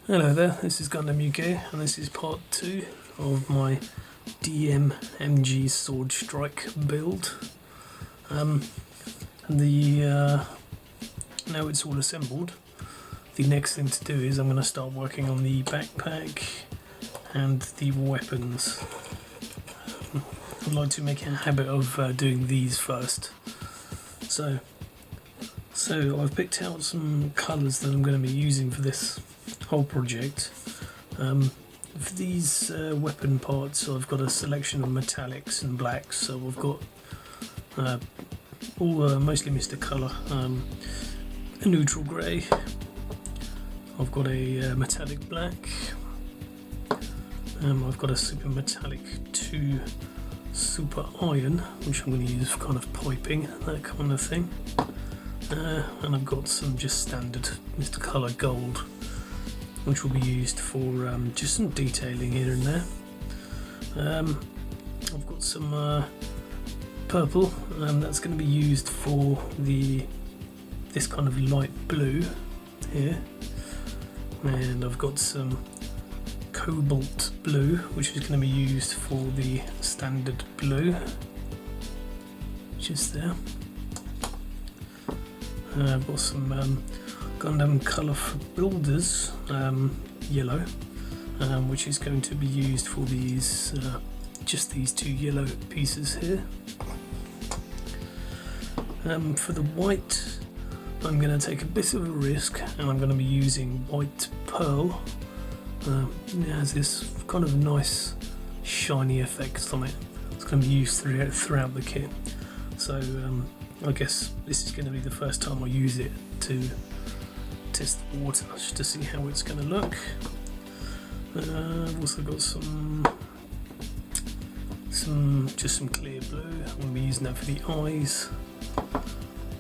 Hello there, this is Gundam UK and this is part 2 of my DMMG Sword Strike build. Now it's all assembled, the next thing to do is I'm going to start working on the backpack and the weapons. I'd like to make a habit of doing these first. So I've picked out some colours that I'm going to be using for this whole project. For these weapon parts I've got a selection of metallics and blacks, so I've got all mostly Mr. Colour, a neutral grey, I've got a metallic black, I've got a super metallic 2 super iron, which I'm going to use for kind of piping, that kind of thing, and I've got some just standard Mr. Colour gold, which will be used for just some detailing here and there. I've got some purple, that's going to be used for this kind of light blue here, and I've got some cobalt blue, which is going to be used for the standard blue, just there. I've got some Gundam Colour for Builders, yellow, which is going to be used for these, just these 2 yellow pieces here. For the white, I'm going to take a bit of a risk, and I'm going to be using white pearl. It has this kind of nice shiny effect on it. It's going to be used throughout the kit. So I guess this is going to be the first time I use it to test the water, just to see how it's going to look. I've also got some clear blue. I'm going to be using that for the eyes.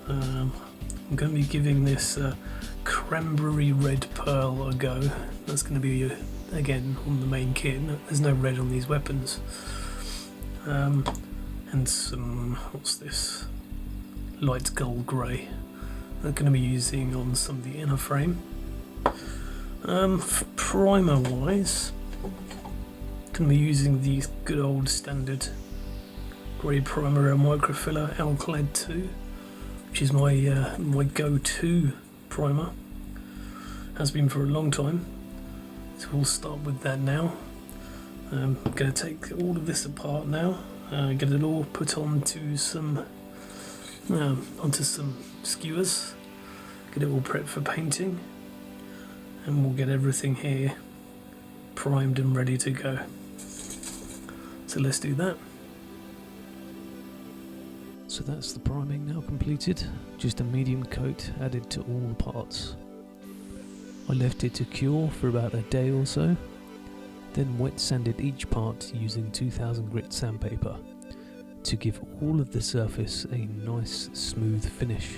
I'm going to be giving this cranberry red pearl a go. That's going to be again on the main kit. There's no red on these weapons. And some, what's this? Light gold grey. I'm going to be using on some of the inner frame. For primer wise, going to be using the good old standard grey primer microfiller Alclad 2, which is my go-to primer. Has been for a long time. So we'll start with that now. I'm going to take all of this apart now, get it all put onto some skewers, get it all prepped for painting, and we'll get everything here primed and ready to go. So let's do that. So that's the priming now completed, just a medium coat added to all the parts. I left it to cure for about a day or so, then wet sanded each part using 2000 grit sandpaper to give all of the surface a nice smooth finish,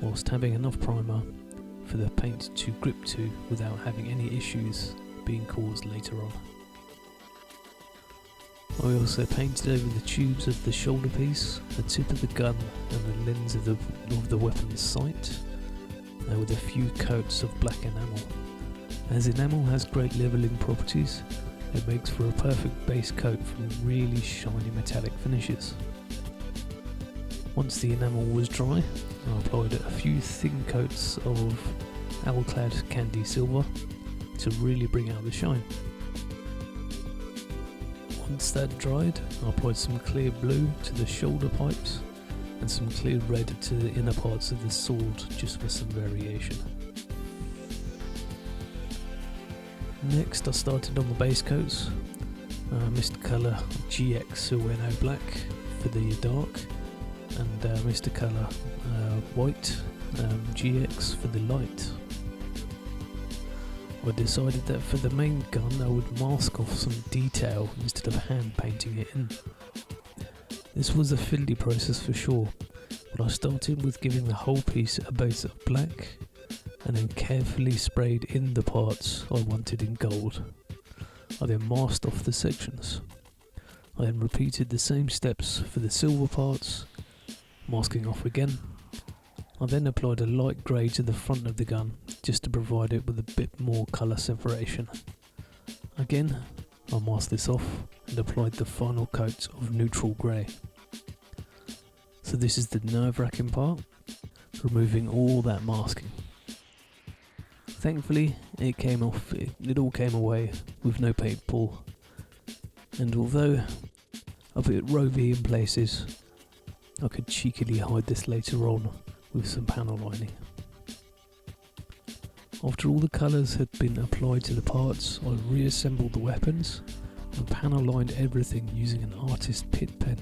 whilst having enough primer for the paint to grip to without having any issues being caused later on. I also painted over the tubes of the shoulder piece, the tip of the gun and the lens of the weapon's sight, with a few coats of black enamel. As enamel has great levelling properties, it makes for a perfect base coat for really shiny metallic finishes. Once the enamel was dry, I applied a few thin coats of Alclad Candy Silver to really bring out the shine. Once that dried, I applied some clear blue to the shoulder pipes and some clear red to the inner parts of the sword, just for some variation. Next I started on the base coats, Mr. Colour GX Silveno Black for the dark, and Mr. Colour White GX for the light. I decided that for the main gun I would mask off some detail instead of hand painting it in. This was a fiddly process for sure, but I started with giving the whole piece a base of black and then carefully sprayed in the parts I wanted in gold. I then masked off the sections. I then repeated the same steps for the silver parts, masking off again. I then applied a light grey to the front of the gun just to provide it with a bit more colour separation. Again, I masked this off and applied the final coat of neutral grey. So this is the nerve-wracking part, removing all that masking. Thankfully it came off, it all came away with no paint pull, and although a bit rovey in places, I could cheekily hide this later on with some panel lining. After all the colours had been applied to the parts, I reassembled the weapons and panel lined everything using an artist pit pen.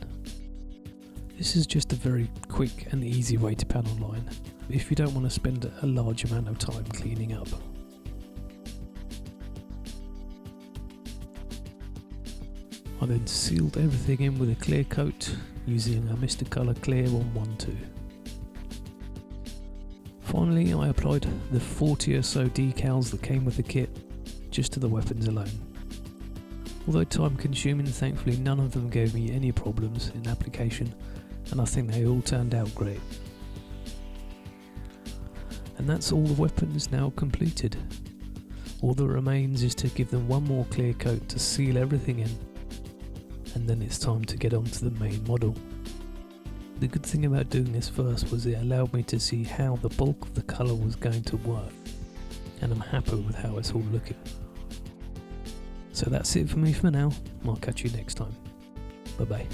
This is just a very quick and easy way to panel line if you don't want to spend a large amount of time cleaning up. I then sealed everything in with a clear coat using a Mr. Colour Clear 112. Finally, I applied the 40 or so decals that came with the kit just to the weapons alone. Although time consuming, thankfully none of them gave me any problems in application, and I think they all turned out great. And that's all the weapons now completed. All that remains is to give them one more clear coat to seal everything in, and then it's time to get on to the main model. The good thing about doing this first was it allowed me to see how the bulk of the colour was going to work, and I'm happy with how it's all looking. So that's it for me for now. I'll catch you next time. Bye bye.